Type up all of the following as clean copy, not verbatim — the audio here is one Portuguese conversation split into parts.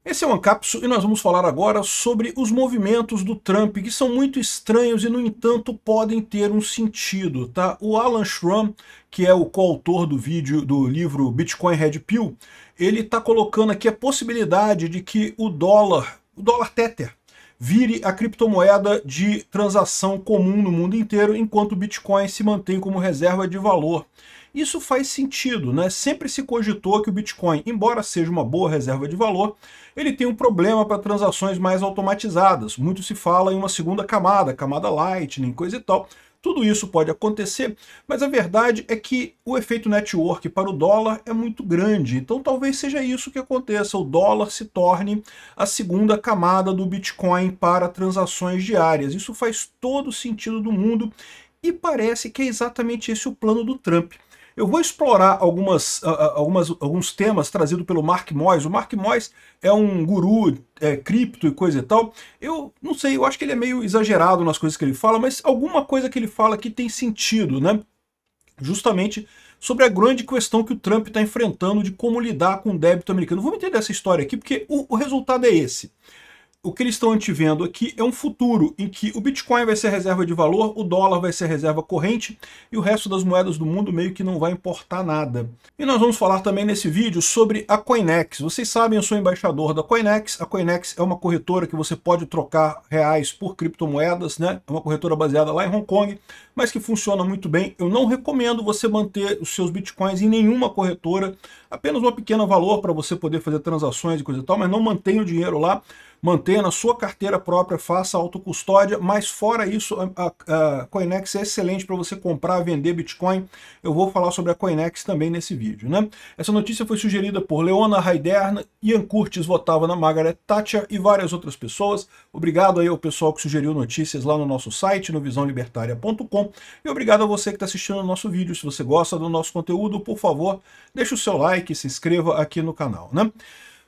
Esse é o Ancapsu e nós vamos falar agora sobre os movimentos do Trump, que são muito estranhos e, no entanto, podem ter um sentido, tá? O Alan Schramm, que é o coautor do livro Bitcoin Red Pill, ele está colocando aqui a possibilidade de que o dólar Tether, vire a criptomoeda de transação comum no mundo inteiro, enquanto o Bitcoin se mantém como reserva de valor. Isso faz sentido, né? Sempre se cogitou que o Bitcoin, embora seja uma boa reserva de valor, ele tem um problema para transações mais automatizadas. Muito se fala em uma segunda camada, camada Lightning, coisa e tal. Tudo isso pode acontecer, mas a verdade é que o efeito network para o dólar é muito grande. Então talvez seja isso que aconteça, o dólar se torne a segunda camada do Bitcoin para transações diárias. Isso faz todo o sentido do mundo e parece que é exatamente esse o plano do Trump. Eu vou explorar alguns temas trazidos pelo Mark Moyes. O Mark Moyes é um guru cripto e coisa e tal. Eu não sei, eu acho que ele é meio exagerado nas coisas que ele fala, mas alguma coisa que ele fala aqui tem sentido, né? Justamente sobre a grande questão que o Trump está enfrentando de como lidar com o débito americano. Vamos entender essa história aqui, porque o resultado é esse. O que eles estão antevendo aqui é um futuro em que o Bitcoin vai ser reserva de valor, o dólar vai ser reserva corrente e o resto das moedas do mundo meio que não vai importar nada. E nós vamos falar também nesse vídeo sobre a Coinex. Vocês sabem, eu sou embaixador da Coinex. A Coinex é uma corretora que você pode trocar reais por criptomoedas, né? É uma corretora baseada lá em Hong Kong, mas que funciona muito bem. Eu não recomendo você manter os seus Bitcoins em nenhuma corretora, apenas um pequeno valor para você poder fazer transações e coisa e tal, mas não mantenha o dinheiro lá. Mantenha na sua carteira própria, faça autocustódia, mas fora isso, a Coinex é excelente para você comprar e vender Bitcoin. Eu vou falar sobre a Coinex também nesse vídeo, né? Essa notícia foi sugerida por Leona Raidern, Ian Curtis votava na Margaret Thatcher e várias outras pessoas. Obrigado aí ao pessoal que sugeriu notícias lá no nosso site, no visãolibertaria.com, e obrigado a você que está assistindo o nosso vídeo. Se você gosta do nosso conteúdo, por favor, deixe o seu like e se inscreva aqui no canal, né?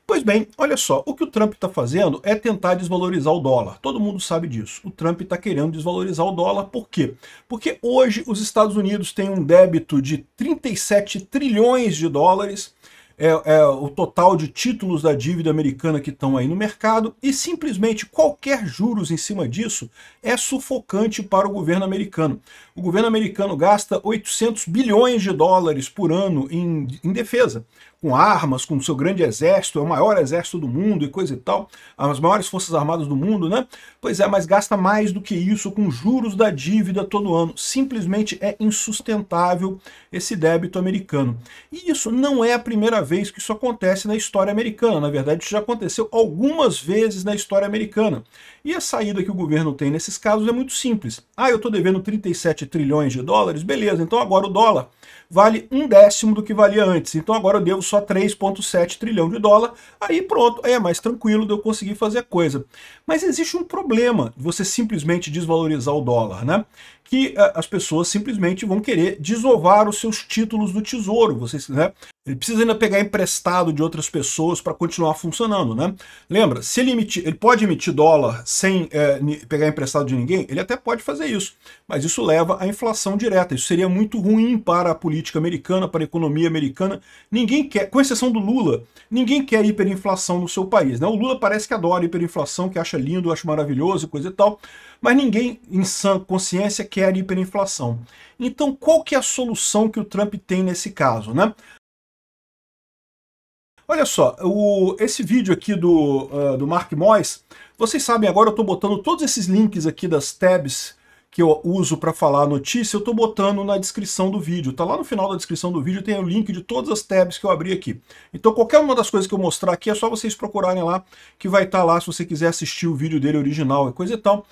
Pois bem, olha só, o que o Trump está fazendo é tentar desvalorizar o dólar. Todo mundo sabe disso. O Trump está querendo desvalorizar o dólar. Por quê? Porque hoje os Estados Unidos têm um débito de 37 trilhões de dólares, é o total de títulos da dívida americana que estão aí no mercado, e simplesmente qualquer juros em cima disso é sufocante para o governo americano. O governo americano gasta 800 bilhões de dólares por ano em defesa, com armas, com o seu grande exército, é o maior exército do mundo e coisa e tal, as maiores forças armadas do mundo, né? Pois é, mas gasta mais do que isso com juros da dívida todo ano. Simplesmente é insustentável esse débito americano. E isso não é a primeira vez que isso acontece na história americana. Na verdade, isso já aconteceu algumas vezes na história americana. E a saída que o governo tem nesses casos é muito simples. Ah, eu estou devendo 37 trilhões de dólares? Beleza, então agora o dólar vale 1/10 do que valia antes. Então agora eu devo só 3,7 trilhão de dólar. Aí pronto, aí é mais tranquilo de eu conseguir fazer a coisa. Mas existe um problema de você simplesmente desvalorizar o dólar, né? Que as pessoas simplesmente vão querer desovar os seus títulos do tesouro. Vocês, né? Ele precisa ainda pegar emprestado de outras pessoas para continuar funcionando, né? Lembra, se ele pode emitir dólar sem pegar emprestado de ninguém, ele até pode fazer isso, mas isso leva à inflação direta. Isso seria muito ruim para a política americana, para a economia americana. Ninguém quer, com exceção do Lula, ninguém quer hiperinflação no seu país, né? O Lula parece que adora hiperinflação, que acha lindo, acha maravilhoso e coisa e tal, mas ninguém em sã consciência quer hiperinflação. Então, qual que é a solução que o Trump tem nesse caso, né? Olha só, esse vídeo aqui do Mark Moyes, vocês sabem, agora eu estou botando todos esses links aqui das tabs que eu uso para falar a notícia, eu estou botando na descrição do vídeo. Tá lá no final da descrição do vídeo, tem o link de todas as tabs que eu abri aqui. Então qualquer uma das coisas que eu mostrar aqui é só vocês procurarem lá, que vai estar lá se você quiser assistir o vídeo dele original e coisa e tal.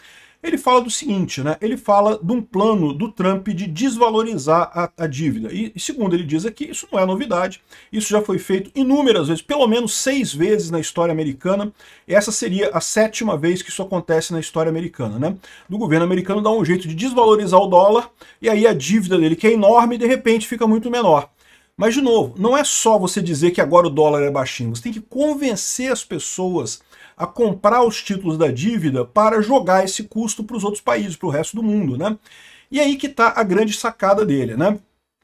Ele fala do seguinte, né? Ele fala de um plano do Trump de desvalorizar a dívida. E segundo ele diz aqui, isso não é novidade. Isso já foi feito inúmeras vezes, pelo menos 6 vezes na história americana. Essa seria a 7ª vez que isso acontece na história americana, né? Do governo americano dar um jeito de desvalorizar o dólar, e aí a dívida dele, que é enorme, de repente fica muito menor. Mas, de novo, não é só você dizer que agora o dólar é baixinho. Você tem que convencer as pessoas a comprar os títulos da dívida para jogar esse custo para os outros países, para o resto do mundo, né? E aí que está a grande sacada dele, né?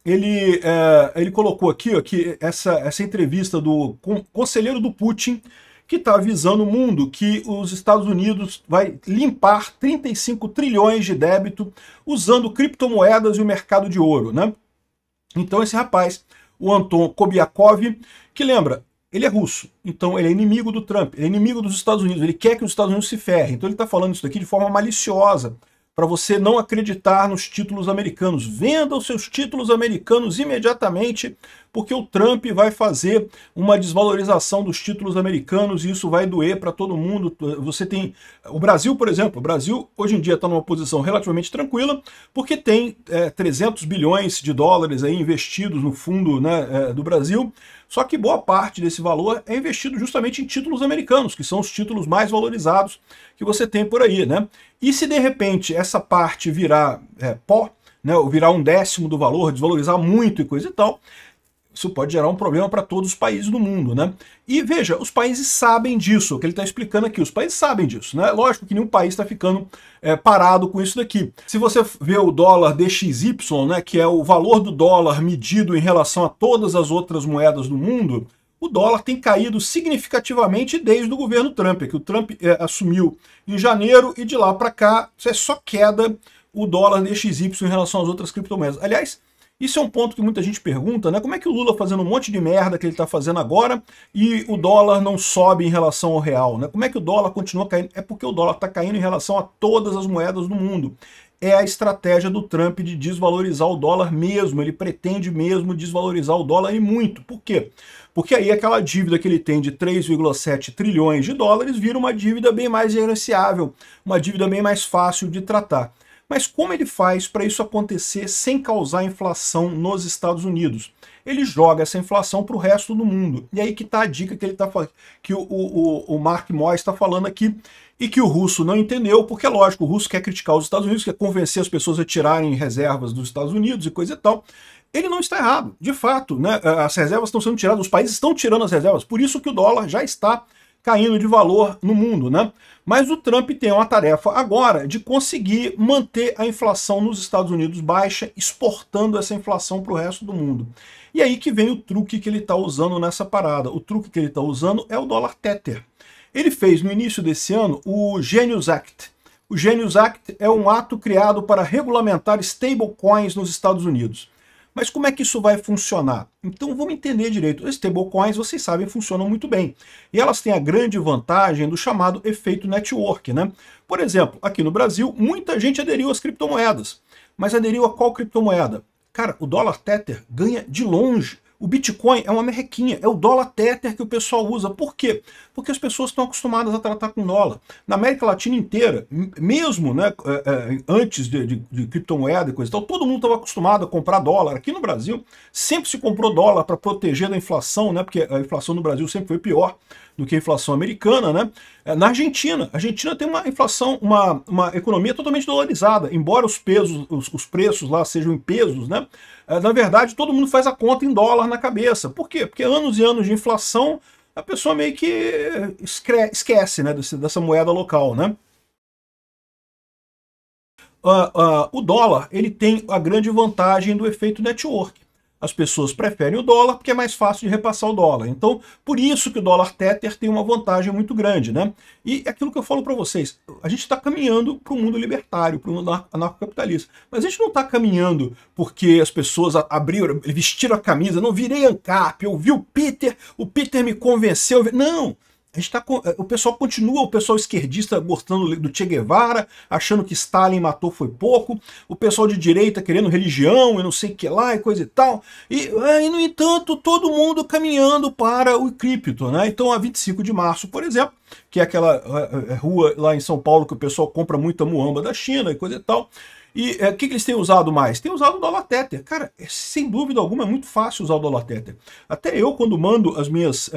Ele colocou aqui ó, que essa entrevista do conselheiro do Putin, que está avisando o mundo que os Estados Unidos vai limpar 35 trilhões de débito usando criptomoedas e o mercado de ouro, né? Então esse rapaz, o Anton Kobiakov, que lembra, ele é russo, então ele é inimigo do Trump, ele é inimigo dos Estados Unidos, ele quer que os Estados Unidos se ferrem, então ele está falando isso daqui de forma maliciosa, para você não acreditar nos títulos americanos. Venda os seus títulos americanos imediatamente, porque o Trump vai fazer uma desvalorização dos títulos americanos e isso vai doer para todo mundo. Você tem o Brasil, por exemplo. O Brasil hoje em dia está numa posição relativamente tranquila, porque tem 300 bilhões de dólares aí investidos no fundo, né, do Brasil. Só que boa parte desse valor é investido justamente em títulos americanos, que são os títulos mais valorizados que você tem por aí, né? E se de repente essa parte virar pó, né, ou virar 1/10 do valor, desvalorizar muito e coisa e tal, isso pode gerar um problema para todos os países do mundo, né? E veja, os países sabem disso, o que ele está explicando aqui, os países sabem disso, né? Lógico que nenhum país está ficando parado com isso daqui. Se você vê o dólar DXY, né, que é o valor do dólar medido em relação a todas as outras moedas do mundo, o dólar tem caído significativamente desde o governo Trump, que o Trump assumiu em janeiro e de lá para cá é só queda o dólar DXY em relação às outras criptomoedas. Aliás, isso é um ponto que muita gente pergunta, né? Como é que o Lula fazendo um monte de merda que ele está fazendo agora e o dólar não sobe em relação ao real, né? Como é que o dólar continua caindo? É porque o dólar está caindo em relação a todas as moedas do mundo. É a estratégia do Trump de desvalorizar o dólar mesmo, ele pretende mesmo desvalorizar o dólar e muito. Por quê? Porque aí aquela dívida que ele tem de 3,7 trilhões de dólares vira uma dívida bem mais gerenciável, uma dívida bem mais fácil de tratar. Mas como ele faz para isso acontecer sem causar inflação nos Estados Unidos? Ele joga essa inflação para o resto do mundo. E aí que está a dica que ele tá, que o Mark Moyes está falando aqui, e que o russo não entendeu, porque é lógico, o russo quer criticar os Estados Unidos, quer convencer as pessoas a tirarem reservas dos Estados Unidos e coisa e tal. Ele não está errado, de fato, né? As reservas estão sendo tiradas, os países estão tirando as reservas, por isso que o dólar já está caindo de valor no mundo, né? Mas o Trump tem uma tarefa agora de conseguir manter a inflação nos Estados Unidos baixa, exportando essa inflação para o resto do mundo. E aí que vem o truque que ele está usando nessa parada. O truque que ele está usando é o dólar Tether. Ele fez no início desse ano o Genius Act. O Genius Act é um ato criado para regulamentar stablecoins nos Estados Unidos. Mas como é que isso vai funcionar? Então vamos entender direito. As stablecoins, vocês sabem, funcionam muito bem. E elas têm a grande vantagem do chamado efeito network, né? Por exemplo, aqui no Brasil, muita gente aderiu às criptomoedas. Mas aderiu a qual criptomoeda? Cara, o dólar Tether ganha de longe. O Bitcoin é uma merrequinha, é o dólar Tether que o pessoal usa. Por quê? Porque as pessoas estão acostumadas a tratar com dólar. Na América Latina inteira, mesmo, né, antes de criptomoeda e coisa e tal, todo mundo estava acostumado a comprar dólar. Aqui no Brasil, sempre se comprou dólar para proteger da inflação, né, porque a inflação no Brasil sempre foi pior do que a inflação americana, né? Na Argentina, a Argentina tem uma inflação, uma economia totalmente dolarizada, embora os preços lá sejam em pesos, né? Na verdade, todo mundo faz a conta em dólar na cabeça. Por quê? Porque anos e anos de inflação, a pessoa meio que esquece, né, dessa moeda local, né? O dólar, ele tem a grande vantagem do efeito network. As pessoas preferem o dólar porque é mais fácil de repassar o dólar. Então, por isso que o dólar Tether tem uma vantagem muito grande, né? E é aquilo que eu falo para vocês, a gente está caminhando para o mundo libertário, para o mundo anarcocapitalista. Mas a gente não está caminhando porque as pessoas vestiram a camisa, não virei ANCAP, eu vi o Peter me convenceu. Não! A gente o pessoal continua, o pessoal esquerdista gostando do Che Guevara, achando que Stalin matou foi pouco, o pessoal de direita querendo religião e não sei o que lá e coisa e tal, e no entanto todo mundo caminhando para o cripto, né? Então a 25 de março, por exemplo, que é aquela rua lá em São Paulo que o pessoal compra muita muamba da China e coisa e tal, e o que eles têm usado mais? Tem usado o dólar Tether. Cara, sem dúvida alguma, é muito fácil usar o dólar Tether. Até eu, quando mando as minhas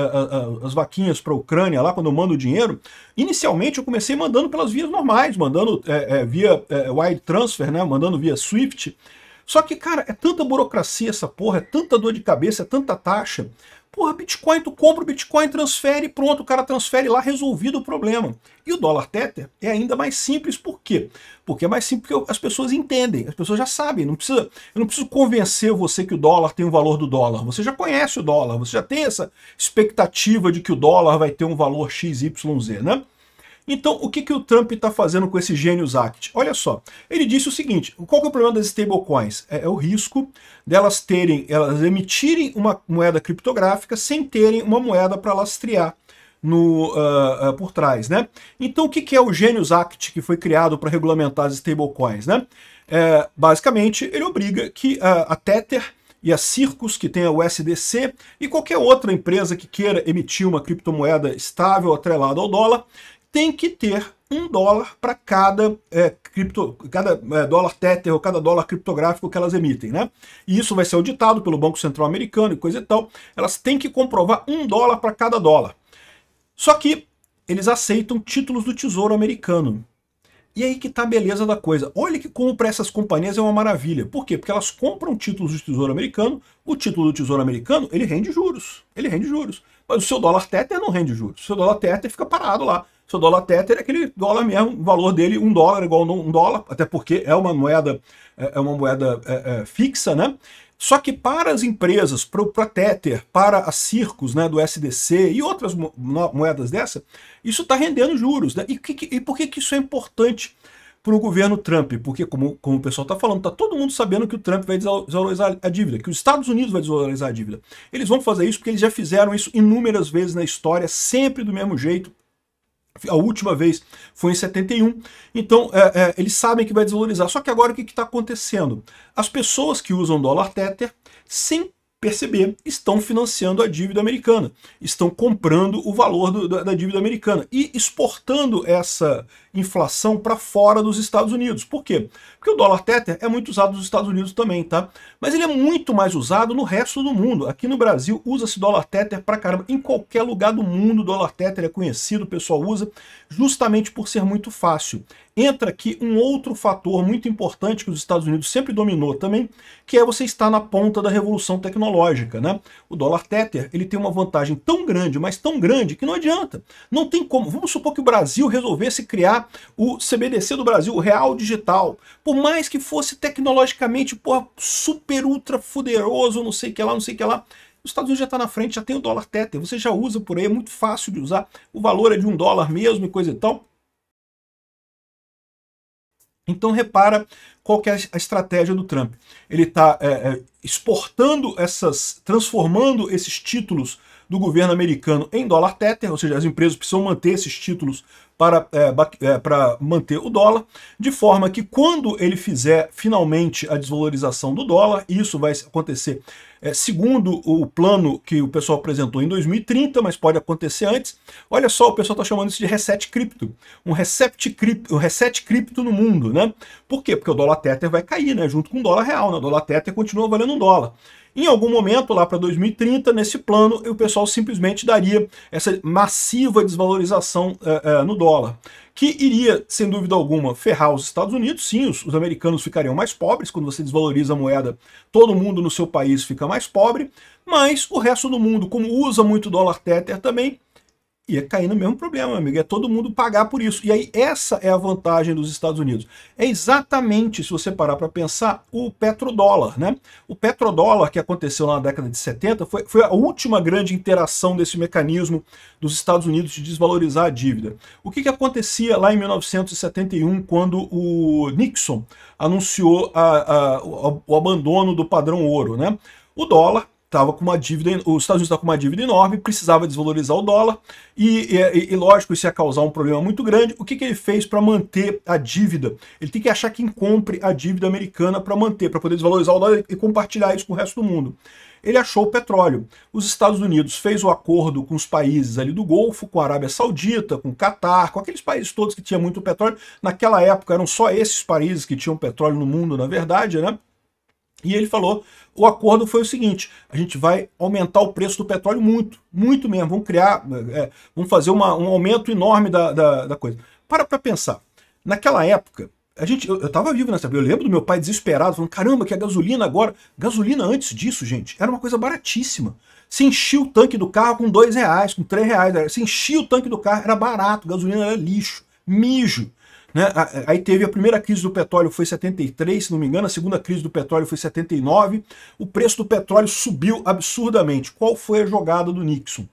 as vaquinhas para a Ucrânia, lá quando eu mando o dinheiro, inicialmente eu comecei mandando pelas vias normais, mandando via wire transfer, né, mandando via SWIFT. Só que, cara, é tanta burocracia essa porra, é tanta dor de cabeça, é tanta taxa. Porra, Bitcoin, tu compra o Bitcoin, transfere, pronto, o cara transfere lá, resolvido o problema. E o dólar Tether é ainda mais simples, por quê? Porque é mais simples porque as pessoas entendem, as pessoas já sabem, eu não preciso convencer você que o dólar tem o valor do dólar, você já conhece o dólar, você já tem essa expectativa de que o dólar vai ter um valor XYZ, né? Então, o que o Trump está fazendo com esse Genius Act? Olha só, ele disse o seguinte, qual que é o problema das stablecoins? É o risco delas elas emitirem uma moeda criptográfica sem terem uma moeda para lastrear por trás, né? Então, o que é o Genius Act que foi criado para regulamentar as stablecoins, né? Basicamente, ele obriga que a Tether e a Circus, que tem a USDC, e qualquer outra empresa que queira emitir uma criptomoeda estável atrelada ao dólar, tem que ter $1 para cada dólar Tether ou cada dólar criptográfico que elas emitem, né? E isso vai ser auditado pelo Banco Central Americano e coisa e tal. Elas têm que comprovar $1 para cada dólar. Só que eles aceitam títulos do Tesouro Americano. E aí que tá a beleza da coisa. Olha que como para essas companhias é uma maravilha. Por quê? Porque elas compram títulos do Tesouro Americano, o título do Tesouro Americano, ele rende juros. Ele rende juros. Mas o seu dólar Tether não rende juros. O seu dólar Tether fica parado lá. O seu dólar Tether é aquele dólar mesmo, o valor dele, $1 igual a $1, até porque é uma moeda, fixa, né? Só que para as empresas, para a Tether, para a Circus, né, do SDC e outras moedas dessa, isso está rendendo juros, né? E por que isso é importante para o governo Trump? Porque, como o pessoal está falando, está todo mundo sabendo que o Trump vai desvalorizar a dívida, que os Estados Unidos vai desvalorizar a dívida. Eles vão fazer isso porque eles já fizeram isso inúmeras vezes na história, sempre do mesmo jeito. A última vez foi em 71, então eles sabem que vai desvalorizar. Só que agora o que está acontecendo? As pessoas que usam dólar Tether, sem perceber, estão financiando a dívida americana, estão comprando o valor da dívida americana e exportando essa inflação para fora dos Estados Unidos. Por quê? Porque o dólar Tether é muito usado nos Estados Unidos também, tá? Mas ele é muito mais usado no resto do mundo. Aqui no Brasil usa-se dólar Tether pra caramba. Em qualquer lugar do mundo o dólar Tether é conhecido, o pessoal usa, justamente por ser muito fácil. Entra aqui um outro fator muito importante que os Estados Unidos sempre dominou também, que é você estar na ponta da revolução tecnológica, né? O dólar Tether, ele tem uma vantagem tão grande, mas tão grande, que não adianta. Não tem como. Vamos supor que o Brasil resolvesse criar o CBDC do Brasil, o Real Digital. Por mais que fosse tecnologicamente, porra, super ultra poderoso, não sei o que lá, não sei o que lá, os Estados Unidos já está na frente, já tem o dólar Tether, você já usa por aí, é muito fácil de usar, o valor é de $1 mesmo e coisa e tal. Então repara qual que é a estratégia do Trump. Ele está exportando transformando esses títulos do governo americano em dólar Tether, ou seja, as empresas precisam manter esses títulos para manter o dólar, de forma que quando ele fizer finalmente a desvalorização do dólar, e isso vai acontecer segundo o plano que o pessoal apresentou em 2030, mas pode acontecer antes. Olha só, o pessoal está chamando isso de reset cripto, um reset cripto no mundo, né? Por quê? Porque o dólar Tether vai cair, né? Junto com o dólar real, né? O dólar Tether continua valendo $1. Em algum momento, lá para 2030, nesse plano, o pessoal simplesmente daria essa massiva desvalorização no dólar, que iria, sem dúvida alguma, ferrar os Estados Unidos. Sim, os americanos ficariam mais pobres. Quando você desvaloriza a moeda, todo mundo no seu país fica mais pobre, mas o resto do mundo, como usa muito dólar Tether também, ia cair no mesmo problema, meu amigo, é todo mundo pagar por isso. E aí essa é a vantagem dos Estados Unidos. É exatamente, se você parar para pensar, o petrodólar, né? O petrodólar que aconteceu na década de 70 foi a última grande interação desse mecanismo dos Estados Unidos de desvalorizar a dívida. O que acontecia lá em 1971, quando o Nixon anunciou o abandono do padrão ouro, né? O dólar estava com uma dívida, os Estados Unidos estavam com uma dívida enorme, precisava desvalorizar o dólar, e lógico, isso ia causar um problema muito grande. O que ele fez para manter a dívida? Ele tem que achar quem compre a dívida americana para manter, para poder desvalorizar o dólar e compartilhar isso com o resto do mundo. Ele achou o petróleo. Os Estados Unidos fez o acordo com os países ali do Golfo, com a Arábia Saudita, com o Catar, com aqueles países todos que tinham muito petróleo. Naquela época eram só esses países que tinham petróleo no mundo, na verdade, né? E ele falou, o acordo foi o seguinte, a gente vai aumentar o preço do petróleo muito, muito mesmo, vamos criar, vamos fazer um aumento enorme da coisa. Para pensar, naquela época, eu tava vivo nessa época, eu lembro do meu pai desesperado, falando, caramba, que a gasolina agora... Gasolina antes disso, gente, era uma coisa baratíssima. Se enchia o tanque do carro com R$2, com R$3. Se enchia o tanque do carro, era barato, gasolina era lixo, mijo. Né? Aí teve a primeira crise do petróleo, foi em 73, se não me engano, a segunda crise do petróleo foi em 79, o preço do petróleo subiu absurdamente. Qual foi a jogada do Nixon?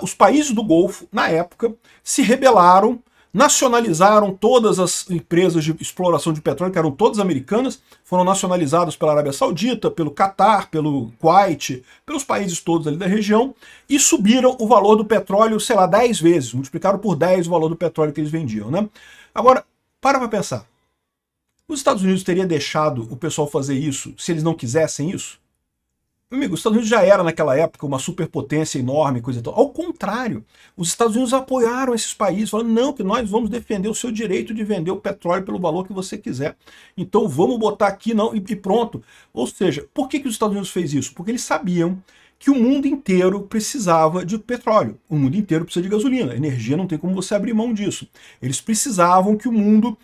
Os países do Golfo, na época, se rebelaram, nacionalizaram todas as empresas de exploração de petróleo, que eram todas americanas, foram nacionalizadas pela Arábia Saudita, pelo Catar, pelo Kuwait, pelos países todos ali da região, e subiram o valor do petróleo, sei lá, 10 vezes, multiplicaram por 10 o valor do petróleo que eles vendiam, né? Agora, para pensar. Os Estados Unidos teriam deixado o pessoal fazer isso se eles não quisessem isso? Meu amigo, os Estados Unidos já era naquela época uma superpotência enorme, coisa e tal. Ao contrário, os Estados Unidos apoiaram esses países, falando, não, que nós vamos defender o seu direito de vender o petróleo pelo valor que você quiser. Então vamos botar aqui, não, e pronto. Ou seja, por que os Estados Unidos fez isso? Porque eles sabiam que o mundo inteiro precisava de petróleo. O mundo inteiro precisa de gasolina. Energia não tem como você abrir mão disso. Eles precisavam que o mundo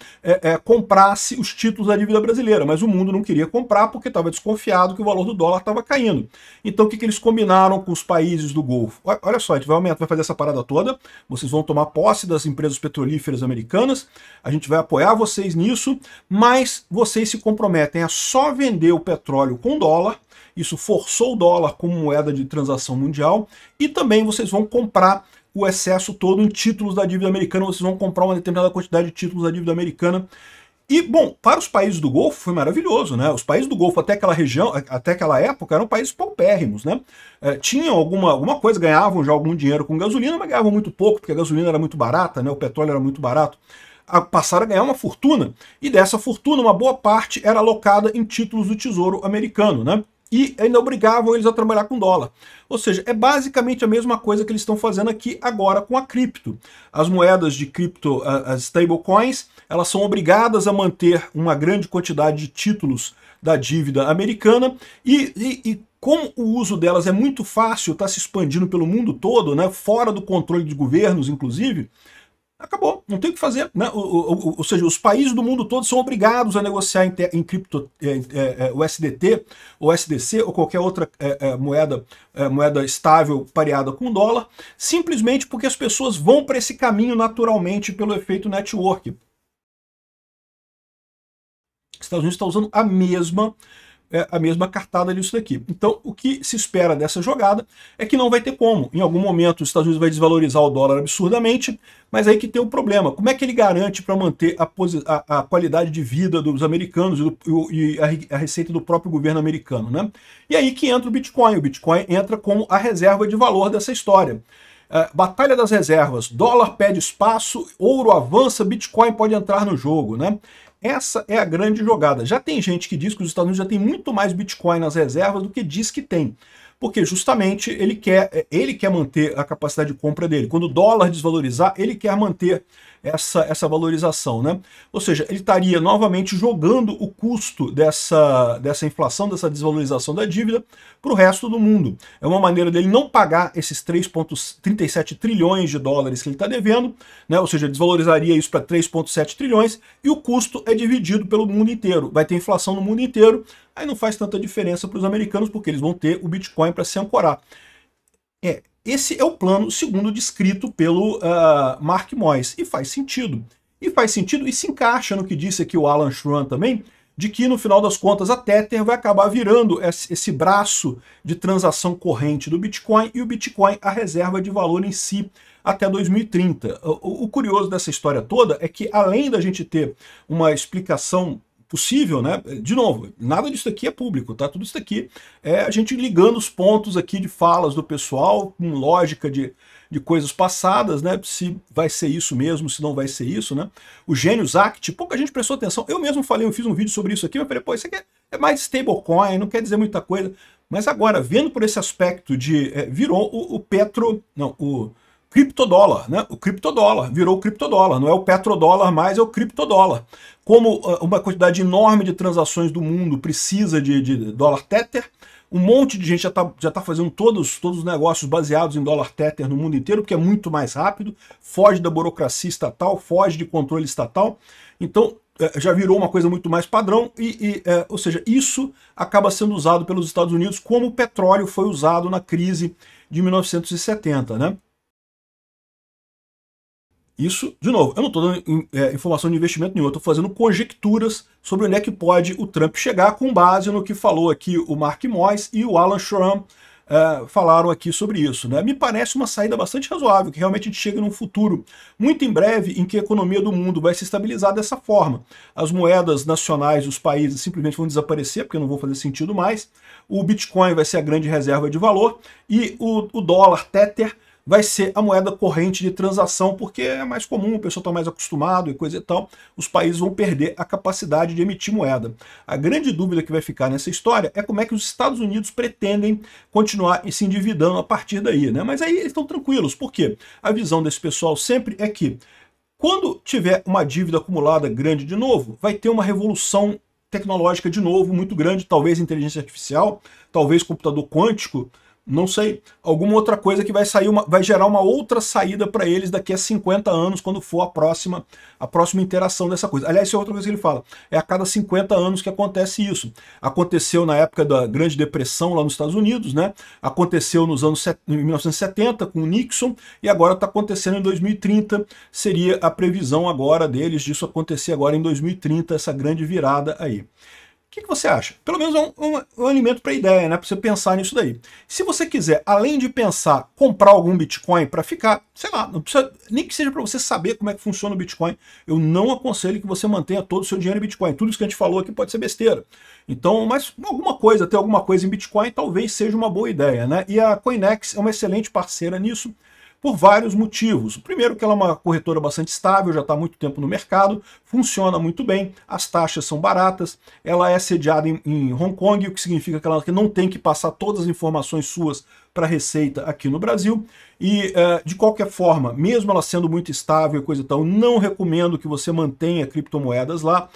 comprasse os títulos da dívida brasileira, mas o mundo não queria comprar porque estava desconfiado que o valor do dólar estava caindo. Então o que eles combinaram com os países do Golfo? Olha só, a gente vai fazer essa parada toda, vocês vão tomar posse das empresas petrolíferas americanas, a gente vai apoiar vocês nisso, mas vocês se comprometem a só vender o petróleo com dólar. Isso forçou o dólar como moeda de transação mundial, e também vocês vão comprar o excesso todo em títulos da dívida americana, vocês vão comprar uma determinada quantidade de títulos da dívida americana. E, bom, para os países do Golfo foi maravilhoso, né? Os países do Golfo até aquela região, até aquela época, eram países paupérrimos, né? Tinham alguma coisa, ganhavam já algum dinheiro com gasolina, mas ganhavam muito pouco, porque a gasolina era muito barata, né? O petróleo era muito barato. Passaram a ganhar uma fortuna, e dessa fortuna, uma boa parte era alocada em títulos do Tesouro americano, né? E ainda obrigavam eles a trabalhar com dólar. Ou seja, é basicamente a mesma coisa que eles estão fazendo aqui agora com a cripto. As moedas de cripto, as stablecoins, elas são obrigadas a manter uma grande quantidade de títulos da dívida americana, e como o uso delas é muito fácil, está se expandindo pelo mundo todo, né, fora do controle de governos, inclusive, acabou, não tem o que fazer, né? Ou seja, os países do mundo todo são obrigados a negociar em cripto, o USDT, ou USDC, ou qualquer outra moeda estável pareada com o dólar, simplesmente porque as pessoas vão para esse caminho naturalmente pelo efeito network. Os Estados Unidos está usando a mesma cartada disso daqui. Então, o que se espera dessa jogada é que não vai ter como. Em algum momento, os Estados Unidos vai desvalorizar o dólar absurdamente, mas aí que tem um problema. Como é que ele garante para manter a qualidade de vida dos americanos e a receita do próprio governo americano, né? E aí que entra o Bitcoin. O Bitcoin entra como a reserva de valor dessa história. Batalha das reservas, dólar pede espaço, ouro avança, Bitcoin pode entrar no jogo, né? Essa é a grande jogada. Já tem gente que diz que os Estados Unidos já tem muito mais Bitcoin nas reservas do que diz que tem. Porque justamente ele quer manter a capacidade de compra dele. Quando o dólar desvalorizar, ele quer manter essa valorização, né? Ou seja, ele estaria novamente jogando o custo dessa inflação, dessa desvalorização da dívida para o resto do mundo. É uma maneira dele não pagar esses 3,37 trilhões de dólares que ele está devendo, né? Ou seja, desvalorizaria isso para 3,7 trilhões, e o custo é dividido pelo mundo inteiro. Vai ter inflação no mundo inteiro, aí não faz tanta diferença para os americanos, porque eles vão ter o Bitcoin para se ancorar. Esse é o plano segundo descrito pelo Mark Moyes, e faz sentido. E se encaixa no que disse aqui o Alan Schramm também, de que no final das contas a Tether vai acabar virando esse braço de transação corrente do Bitcoin, e o Bitcoin a reserva de valor em si até 2030. O curioso dessa história toda é que, além da gente ter uma explicação possível, né? De novo, nada disso aqui é público, tá? Tudo isso aqui é a gente ligando os pontos aqui de falas do pessoal, com lógica de coisas passadas, né? Se vai ser isso mesmo, se não vai ser isso, né? O Genius Act, pouca gente prestou atenção. Eu mesmo eu fiz um vídeo sobre isso aqui, mas falei, pô, isso aqui é mais stablecoin, não quer dizer muita coisa. Mas agora, vendo por esse aspecto virou o criptodólar, né? O criptodólar, virou o criptodólar, não é o petrodólar mais, é o criptodólar. Como uma quantidade enorme de transações do mundo precisa de dólar Tether, um monte de gente já tá fazendo todos os negócios baseados em dólar Tether no mundo inteiro, porque é muito mais rápido, foge da burocracia estatal, foge de controle estatal. Então, já virou uma coisa muito mais padrão, ou seja, isso acaba sendo usado pelos Estados Unidos como o petróleo foi usado na crise de 1970, né? Isso, de novo, eu não estou dando informação de investimento nenhum, eu estou fazendo conjecturas sobre onde é que pode o Trump chegar com base no que falou aqui o Mark Moyes e o Alan Schramm falaram aqui sobre isso, né? Me parece uma saída bastante razoável, que realmente a gente chega num futuro muito em breve em que a economia do mundo vai se estabilizar dessa forma. As moedas nacionais dos países simplesmente vão desaparecer, porque não vão fazer sentido mais. O Bitcoin vai ser a grande reserva de valor e o dólar Tether vai ser a moeda corrente de transação, porque é mais comum, o pessoal está mais acostumado e coisa e tal, os países vão perder a capacidade de emitir moeda. A grande dúvida que vai ficar nessa história é como é que os Estados Unidos pretendem continuar se endividando a partir daí, né? Mas aí eles estão tranquilos, por quê? A visão desse pessoal sempre é que quando tiver uma dívida acumulada grande de novo, vai ter uma revolução tecnológica de novo muito grande, talvez inteligência artificial, talvez computador quântico, não sei, alguma outra coisa que vai gerar uma outra saída para eles daqui a 50 anos, quando for a próxima interação dessa coisa. Aliás, isso é outra coisa que ele fala, é a cada 50 anos que acontece isso. Aconteceu na época da Grande Depressão lá nos Estados Unidos, né? Aconteceu em 1970 com o Nixon, e agora está acontecendo em 2030, seria a previsão agora deles disso acontecer agora em 2030, essa grande virada aí. O que você acha? Pelo menos é um alimento para ideia, né? Para você pensar nisso daí. Se você quiser, além de pensar, comprar algum Bitcoin para ficar, sei lá, não precisa, nem que seja para você saber como é que funciona o Bitcoin, eu não aconselho que você mantenha todo o seu dinheiro em Bitcoin. Tudo isso que a gente falou aqui pode ser besteira. Então, mas ter alguma coisa em Bitcoin talvez seja uma boa ideia, né? E a Coinex é uma excelente parceira nisso, por vários motivos. O primeiro, que ela é uma corretora bastante estável, já está há muito tempo no mercado, funciona muito bem, as taxas são baratas, ela é sediada em Hong Kong, o que significa que ela não tem que passar todas as informações suas para a Receita aqui no Brasil, e de qualquer forma, mesmo ela sendo muito estável e coisa e tal, não recomendo que você mantenha criptomoedas lá,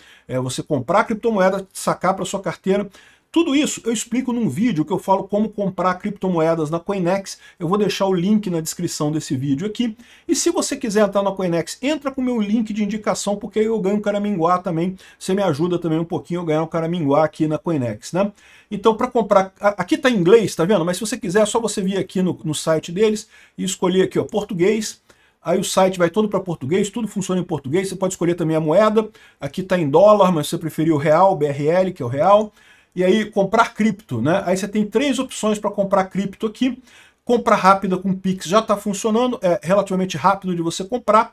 você comprar criptomoedas, sacar para sua carteira. Tudo isso eu explico num vídeo que eu falo como comprar criptomoedas na Coinex. Eu vou deixar o link na descrição desse vídeo aqui. E se você quiser entrar na Coinex, entra com o meu link de indicação, porque aí eu ganho um caraminguá também. Você me ajuda também um pouquinho a ganhar um caraminguá aqui na Coinex, né? Então, para comprar... Aqui está em inglês, tá vendo? Mas se você quiser, é só você vir aqui no site deles e escolher aqui, ó, português. Aí o site vai todo para português, tudo funciona em português. Você pode escolher também a moeda. Aqui está em dólar, mas se você preferir o real, BRL, que é o real. E aí, comprar cripto, né? Aí você tem 3 opções para comprar cripto aqui. Compra rápida com Pix já está funcionando, é relativamente rápido de você comprar.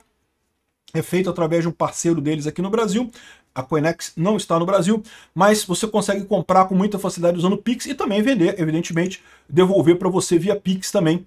É feito através de um parceiro deles aqui no Brasil. A Coinex não está no Brasil, mas você consegue comprar com muita facilidade usando Pix e também vender, evidentemente, devolver para você via Pix também,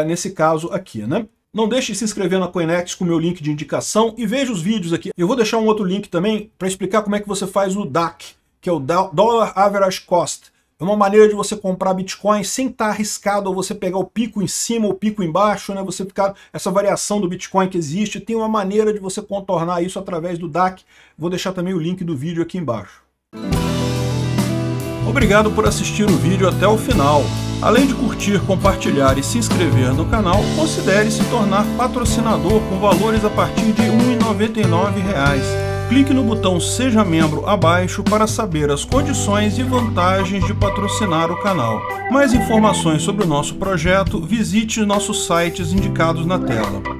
nesse caso aqui, né? Não deixe de se inscrever na Coinex com o meu link de indicação e veja os vídeos aqui. Eu vou deixar um outro link também para explicar como é que você faz o DAC, que é o Dollar Average Cost. É uma maneira de você comprar Bitcoin sem estar arriscado ou você pegar o pico em cima ou o pico embaixo, né? Você ficar essa variação do Bitcoin que existe. Tem uma maneira de você contornar isso através do DAC. Vou deixar também o link do vídeo aqui embaixo. Obrigado por assistir o vídeo até o final. Além de curtir, compartilhar e se inscrever no canal, considere se tornar patrocinador com valores a partir de R$ 1,99. Clique no botão Seja Membro abaixo para saber as condições e vantagens de patrocinar o canal. Mais informações sobre o nosso projeto, visite nossos sites indicados na tela.